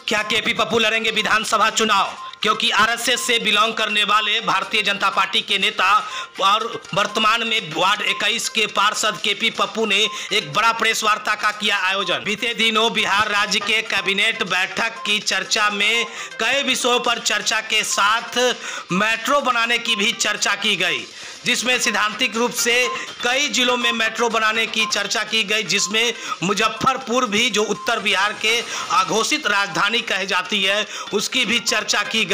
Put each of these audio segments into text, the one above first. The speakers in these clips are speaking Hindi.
क्या केपी पप्पू लड़ेंगे विधानसभा चुनाव? क्योंकि आरएसएस से बिलोंग करने वाले भारतीय जनता पार्टी के नेता और वर्तमान में वार्ड 21 के पार्षद केपी पप्पू ने एक बड़ा प्रेस वार्ता का किया आयोजन। बीते दिनों बिहार राज्य के कैबिनेट बैठक की चर्चा में कई विषयों पर चर्चा के साथ मेट्रो बनाने की भी चर्चा की गई, जिसमें सैद्धांतिक रूप से कई जिलों में मेट्रो बनाने की चर्चा की गई, जिसमें मुजफ्फरपुर भी जो उत्तर बिहार के अघोषित राजधानी कही जाती है उसकी भी चर्चा की गई।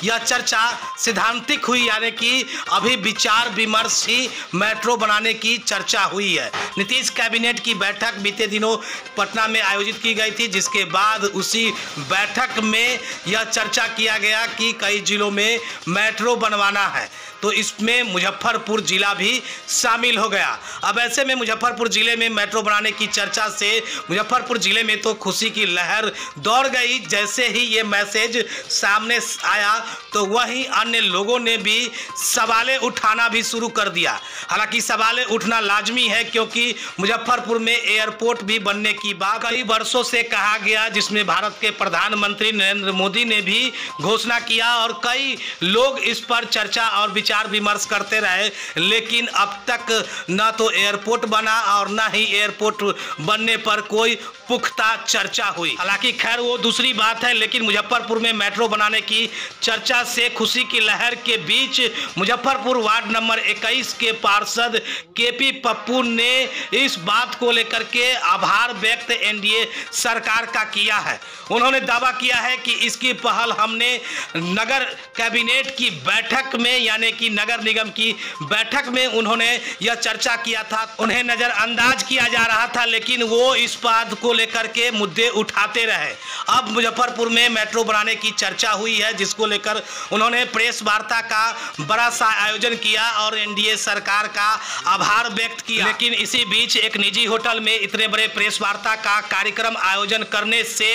यह चर्चा सैद्धांतिक हुई, यानी कि अभी विचार विमर्श ही मेट्रो बनाने की चर्चा हुई है। नीतीश कैबिनेट की बैठक बीते दिनों पटना में आयोजित की गई थी, जिसके बाद उसी बैठक में यह चर्चा किया गया कि कई जिलों में मेट्रो बनवाना है, तो इसमें मुजफ्फरपुर जिला भी शामिल हो गया। अब ऐसे में मुजफ्फरपुर जिले में मेट्रो बनाने की चर्चा से मुजफ्फरपुर जिले में तो खुशी की लहर दौड़ गई। जैसे ही ये मैसेज सामने आया तो वहीं अन्य लोगों ने भी सवालें उठाना भी शुरू कर दिया। हालांकि सवालें उठना लाजमी है, क्योंकि मुजफ्फरपुर में एयरपोर्ट भी बनने की बात कई वर्षों से कहा गया, जिसमें भारत के प्रधानमंत्री नरेंद्र मोदी ने भी घोषणा किया और कई लोग इस पर चर्चा और विचार विमर्श करते रहे, लेकिन अब तक न तो एयरपोर्ट बना और न ही एयरपोर्ट बनने पर कोई पुख्ता चर्चा हुई। हालांकि खैर वो दूसरी बात है, लेकिन मुजफ्फरपुर में मेट्रो बनाने की चर्चा से खुशी की लहर के बीच मुजफ्फरपुर वार्ड नंबर 21 के पार्षद केपी पप्पू ने इस बात को लेकर के आभार व्यक्त एनडीए सरकार का किया है। उन्होंने दावा किया है कि इसकी पहल हमने नगर कैबिनेट की बैठक में, यानी कि नगर निगम की बैठक में उन्होंने यह चर्चा किया था। उन्हें नजरअंदाज किया जा रहा था, लेकिन वो इस बात को लेकर के मुद्दे उठाते रहे। अब मुजफ्फरपुर में मेट्रो बनाने की चर्चा हुई है, जिसको लेकर उन्होंने प्रेस वार्ता का बड़ा सा आयोजन किया और एनडीए सरकार का आभार व्यक्त किया। लेकिन इसी बीच एक निजी होटल में इतने बड़े प्रेस वार्ता का कार्यक्रम आयोजन करने से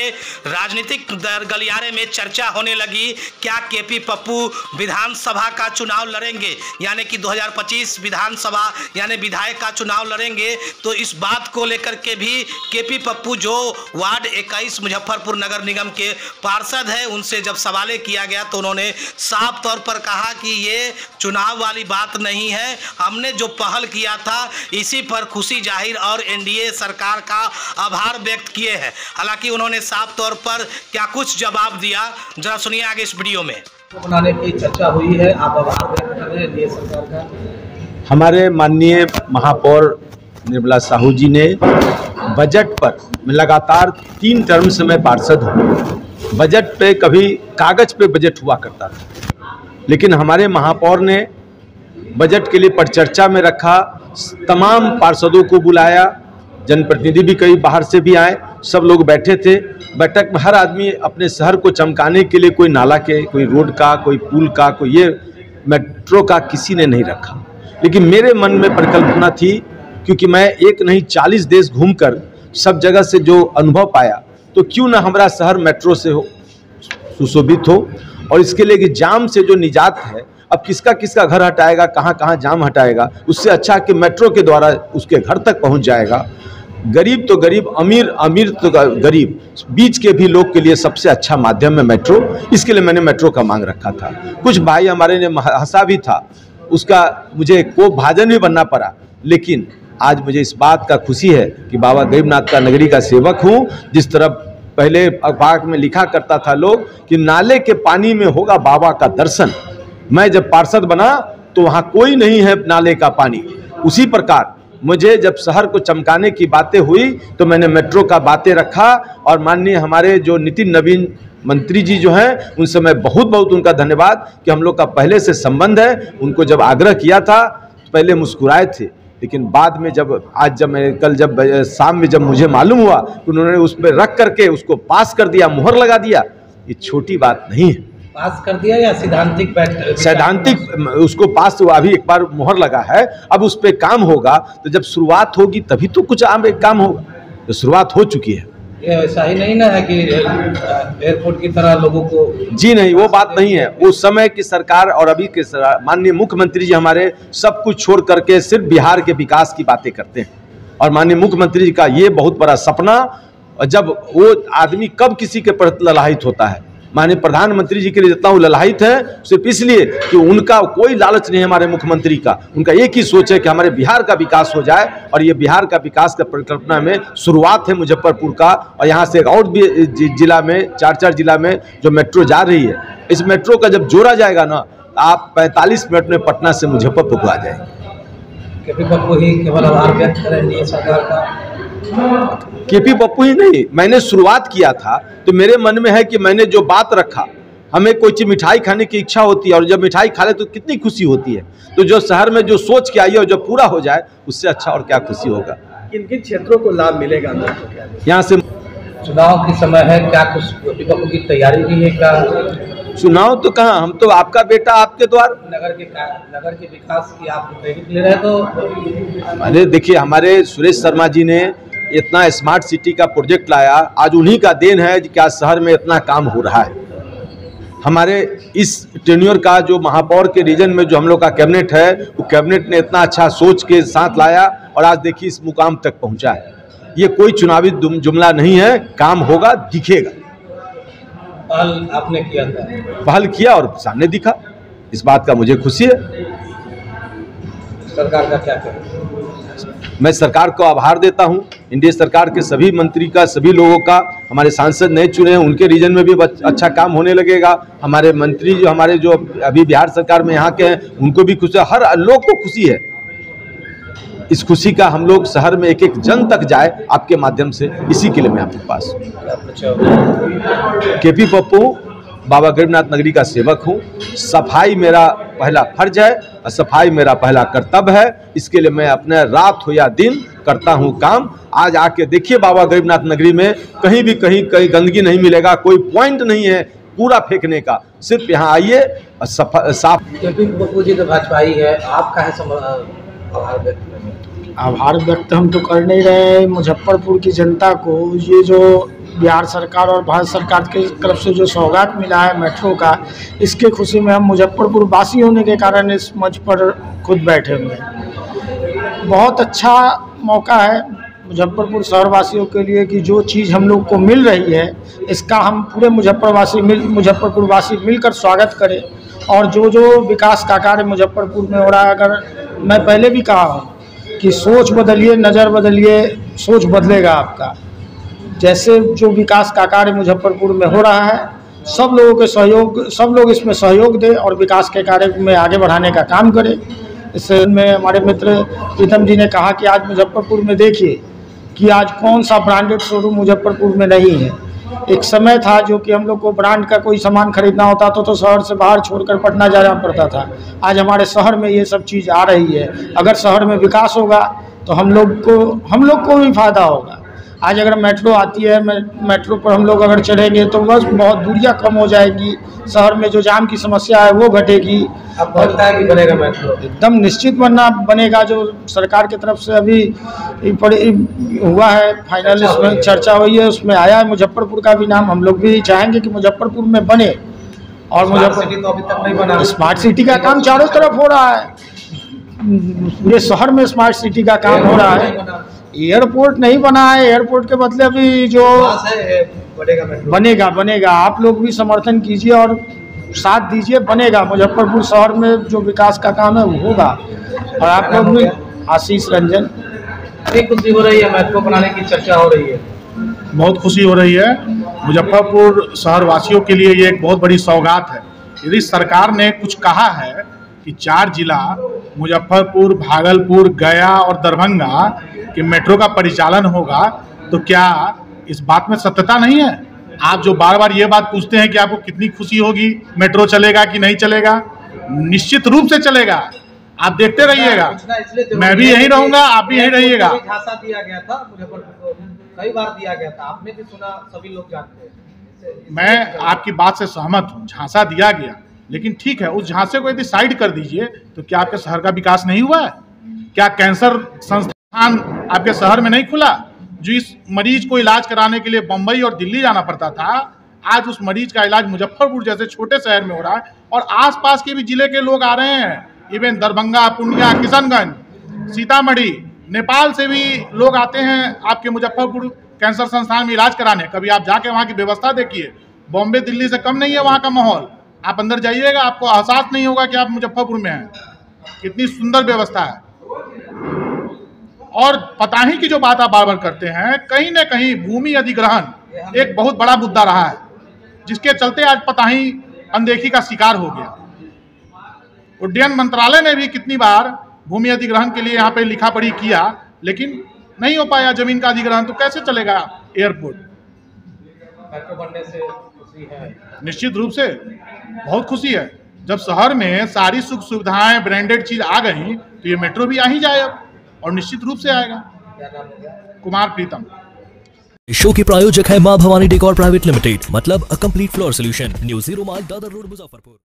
राजनीतिक गलियारे में चर्चा होने लगी। क्या केपी पप्पू विधानसभा का चुनाव लड़ेंगे, यानी कि 2025 विधानसभा यानी विधायक का चुनाव लड़ेंगे? तो इस बात को लेकर के भी केपी पप्पू जो वार्ड 21 मुजफ्फरपुर नगर निगम के पार्षद है, उनसे जब सवालें किया गया तो उन्होंने साफ तौर पर कहा कि ये चुनाव वाली बात नहीं है, हमने जो पहल किया था इसी पर खुशी जाहिर और एनडीए सरकार का आभार व्यक्त किए हैं। हालांकि उन्होंने साफ तौर पर क्या कुछ जवाब दिया, जरा सुनिए आगे इस वीडियो में। बनाने की चर्चा हुई है, आप आभार व्यक्त कर रहे हैं एनडीए सरकार का। हमारे माननीय महापौर निर्मला साहू जी ने बजट पर, मैं लगातार 3 टर्म से मैं पार्षद हूँ, बजट पे कभी कागज पे बजट हुआ करता था, लेकिन हमारे महापौर ने बजट के लिए परिचर्चा में रखा, तमाम पार्षदों को बुलाया, जनप्रतिनिधि भी कई बाहर से भी आए, सब लोग बैठे थे। बैठक में हर आदमी अपने शहर को चमकाने के लिए कोई नाला के, कोई रोड का, कोई पुल का, कोई ये मेट्रो का किसी ने नहीं रखा। लेकिन मेरे मन में परिकल्पना थी, क्योंकि मैं एक नहीं 40 देश घूमकर सब जगह से जो अनुभव पाया, तो क्यों ना हमारा शहर मेट्रो से हो सुशोभित हो। और इसके लिए कि जाम से जो निजात है, अब किसका किसका घर हटाएगा, कहाँ कहाँ जाम हटाएगा, उससे अच्छा कि मेट्रो के द्वारा उसके घर तक पहुँच जाएगा। गरीब तो गरीब, अमीर अमीर तो गरीब, बीच के भी लोग के लिए सबसे अच्छा माध्यम है मेट्रो। इसके लिए मैंने मेट्रो का मांग रखा था। कुछ भाई हमारे ने हंसा भी था, उसका मुझे को भाजन भी बनना पड़ा, लेकिन आज मुझे इस बात का खुशी है कि बाबा गरीबनाथ का नगरी का सेवक हूँ। जिस तरह पहले अखबार में लिखा करता था लोग कि नाले के पानी में होगा बाबा का दर्शन, मैं जब पार्षद बना तो वहाँ कोई नहीं है नाले का पानी। उसी प्रकार मुझे जब शहर को चमकाने की बातें हुई तो मैंने मेट्रो का बातें रखा, और माननीय हमारे जो नितिन नवीन मंत्री जी जो हैं, उनसे मैं बहुत बहुत उनका धन्यवाद कि हम लोग का पहले से संबंध है। उनको जब आग्रह किया था तो पहले मुस्कुराए थे, लेकिन बाद में जब शाम में जब मुझे मालूम हुआ तो उन्होंने उस पर रख करके उसको पास कर दिया, मुहर लगा दिया। ये छोटी बात नहीं है। पास कर दिया या सैद्धांतिक उसको पास हुआ, अभी एक बार मुहर लगा है, अब उस पर काम होगा। तो जब शुरुआत होगी तभी तो कुछ एक काम होगा, तो शुरुआत हो चुकी है। ये ऐसा ही नहीं ना है कि एयरपोर्ट की तरह लोगों को, जी नहीं, वो बात नहीं है। उस समय की सरकार और अभी के माननीय मुख्यमंत्री जी हमारे सब कुछ छोड़ करके सिर्फ बिहार के विकास की बातें करते हैं, और माननीय मुख्यमंत्री जी का ये बहुत बड़ा सपना और जब वो आदमी कब किसी के प्रति ललायित होता है, माननीय प्रधानमंत्री जी के लिए जितना वो ललायित है सिर्फ इसलिए कि उनका कोई लालच नहीं है हमारे मुख्यमंत्री का। उनका एक ही सोच है कि हमारे बिहार का विकास हो जाए, और ये बिहार का विकास का परिकल्पना में शुरुआत है मुजफ्फरपुर का। और यहाँ से एक और भी जिला में, 4 जिला में जो मेट्रो जा रही है, इस मेट्रो का जब जोड़ा जाएगा ना, आप 45 मिनट में पटना से मुजफ्फरपुर को आ जाएंगे। केपी पप्पू ही केवल आभार व्यक्त करेंगे सरकार का? केपी पप्पू ही नहीं, मैंने शुरुआत किया था तो मेरे मन में है कि मैंने जो बात रखा, हमें कोई चीज मिठाई खाने की इच्छा होती है, और जब मिठाई खा ले तो कितनी खुशी होती है। तो जो शहर में जो सोच के आई है और जब पूरा हो जाए, उससे अच्छा और क्या खुशी होगा। किन किन क्षेत्रों को लाभ मिलेगा? यहाँ से चुनाव के समय है, क्या कुछ केपी पप्पू की तैयारी भी है? क्या चुनाव तो कहाँ, हम तो आपका बेटा आपके द्वार। नगर के विकास की आप क्रेडिट ले रहे हैं तो? अरे देखिए, हमारे सुरेश शर्मा जी ने इतना स्मार्ट सिटी का प्रोजेक्ट लाया, आज उन्हीं का देन है कि क्या शहर में इतना काम हो रहा है। हमारे इस टेन्योर का जो महापौर के रीजन में जो हम लोग का कैबिनेट है, वो कैबिनेट ने इतना अच्छा सोच के साथ लाया और आज देखिए इस मुकाम तक पहुंचा है। ये कोई चुनावी जुमला नहीं है, काम होगा, दिखेगा। पहल आपने किया था? पहल किया और सामने दिखा, इस बात का मुझे खुशी है। सरकार का क्या करें? मैं सरकार को आभार देता हूं, एनडीए सरकार के सभी मंत्री का, सभी लोगों का। हमारे सांसद नए चुने हैं, उनके रीजन में भी अच्छा काम होने लगेगा। हमारे मंत्री जो हमारे जो अभी बिहार सरकार में यहाँ के हैं, उनको भी खुशी है, हर लोग को खुशी है। इस खुशी का हम लोग शहर में एक एक जन तक जाए आपके माध्यम से, इसी के लिए मैं आपके पास हूँ। केपी पप्पू बाबा गरीबनाथ नगरी का सेवक हूँ। सफाई मेरा पहला फर्ज है और सफाई मेरा पहला कर्तव्य है। इसके लिए मैं अपने रात हो या दिन करता हूँ काम। आज आके देखिए बाबा गरीबनाथ नगरी में कहीं भी कहीं गंदगी नहीं मिलेगा, कोई पॉइंट नहीं है कूड़ा फेंकने का। सिर्फ यहाँ आइए और साफ। केपी पप्पू जी तो भाजपा ही है, आपका है आभार व्यक्त करें? आभार व्यक्त हम तो कर नहीं रहे। मुजफ्फरपुर की जनता को ये जो बिहार सरकार और भारत सरकार की तरफ से जो सौगात मिला है मेट्रो का, इसके खुशी में हम मुजफ्फरपुर वासी होने के कारण इस मंच पर खुद बैठे हुए हैं। बहुत अच्छा मौका है मुजफ्फरपुर शहरवासियों के लिए कि जो चीज़ हम लोग को मिल रही है, इसका हम पूरे मुजफ्फरपुर वासी मिलकर स्वागत करें। और जो विकास का कार्य मुजफ्फरपुर में हो रहा है, अगर मैं पहले भी कहा हूँ कि सोच बदलिए, नज़र बदलिए, सोच बदलेगा आपका। जैसे जो विकास का कार्य मुजफ्फरपुर में हो रहा है, सब लोगों के सहयोग, सब लोग इसमें सहयोग दें और विकास के कार्य में आगे बढ़ाने का काम करें। इससे में हमारे मित्र प्रीतम जी ने कहा कि आज मुजफ्फरपुर में देखिए कि आज कौन सा ब्रांडेड शोरूम मुजफ्फरपुर में नहीं है। एक समय था जो कि हम लोग को ब्रांड का कोई सामान खरीदना होता तो शहर से बाहर छोड़कर पटना जाना पड़ता था। आज हमारे शहर में ये सब चीज़ आ रही है। अगर शहर में विकास होगा तो हम लोग को भी फायदा होगा। आज अगर मेट्रो आती है, मेट्रो पर हम लोग अगर चढ़ेंगे तो बस बहुत दूरियां कम हो जाएगी, शहर में जो जाम की समस्या है वो घटेगी। आपको लगता है कि बनेगा मेट्रो? एकदम निश्चित बनेगा। जो सरकार की तरफ से अभी हुआ है फाइनल, इसमें चर्चा हुई है, उसमें आया है मुजफ्फरपुर का भी नाम। हम लोग भी चाहेंगे कि मुजफ्फरपुर में बने। और मुजफ्फरपुर तो अभी तक नहीं बना। स्मार्ट सिटी का काम चारों तरफ हो रहा है, पूरे शहर में स्मार्ट सिटी का काम हो रहा है। एयरपोर्ट नहीं बना है, एयरपोर्ट के बदले अभी जो बनेगा। आप लोग भी समर्थन कीजिए और साथ दीजिए, बनेगा। मुजफ्फरपुर शहर में जो विकास का काम है वो होगा। और आप लोग भी। आशीष रंजन। खुशी हो रही है, मेट्रो बनाने की चर्चा हो रही है, बहुत खुशी हो रही है। मुजफ्फरपुर शहर वासियों के लिए ये एक बहुत बड़ी सौगात है। यदि सरकार ने कुछ कहा है कि 4 जिला मुजफ्फरपुर, भागलपुर, गया और दरभंगा कि मेट्रो का परिचालन होगा, तो क्या इस बात में सत्यता नहीं है? आप जो बार बार ये बात पूछते हैं कि आपको कितनी खुशी होगी, मेट्रो चलेगा कि नहीं चलेगा, निश्चित रूप से चलेगा। आप देखते रहिएगा, मैं भी यहीं रहूंगा, आप भी यहीं रहिएगा। झांसा दिया गया था मुजफ्फरपुर को, कई बार दिया गया था, आपने भी सुना, सभी लोग जानते हैं। मैं आपकी बात से सहमत हूँ, झांसा दिया गया, लेकिन ठीक है, उस झांसे को यदि साइड कर दीजिए तो क्या आपके शहर का विकास नहीं हुआ है? क्या कैंसर संस्थान आपके शहर में नहीं खुला? जो इस मरीज को इलाज कराने के लिए बम्बई और दिल्ली जाना पड़ता था, आज उस मरीज का इलाज मुजफ्फरपुर जैसे छोटे शहर में हो रहा है। और आसपास के भी जिले के लोग आ रहे हैं, इवन दरभंगा, पूर्णिया, किशनगंज, सीतामढ़ी, नेपाल से भी लोग आते हैं आपके मुजफ्फरपुर कैंसर संस्थान में इलाज कराने। कभी आप जाके वहाँ की व्यवस्था देखिए, बॉम्बे दिल्ली से कम नहीं है वहाँ का माहौल। आप अंदर जाइएगा, आपको एहसास नहीं होगा कि आप मुजफ्फरपुर में हैं। कितनी सुंदर व्यवस्था है। और पताही की जो बात आप बार बार करते हैं, कहीं ना कहीं भूमि अधिग्रहण एक बहुत बड़ा मुद्दा रहा है, जिसके चलते आज पताही अनदेखी का शिकार हो गया। उड्डयन मंत्रालय ने भी कितनी बार भूमि अधिग्रहण के लिए यहाँ पे लिखा पढ़ी किया, लेकिन नहीं हो पाया जमीन का अधिग्रहण। तो कैसे चलेगा एयरपोर्ट? मेट्रो बनने से खुशी है? निश्चित रूप से बहुत खुशी है। जब शहर में सारी सुख सुविधाएं, ब्रांडेड चीज आ गई, तो ये मेट्रो भी आ ही जाए अब, और निश्चित रूप से आएगा। क्या नाम हो गया? कुमार प्रीतम। इस शो के प्रायोजक है मां भवानी डेकोर प्राइवेट लिमिटेड, मतलब a complete floor solution, mu zero मार्ग, दादर रोड, मुजफ्फरपुर।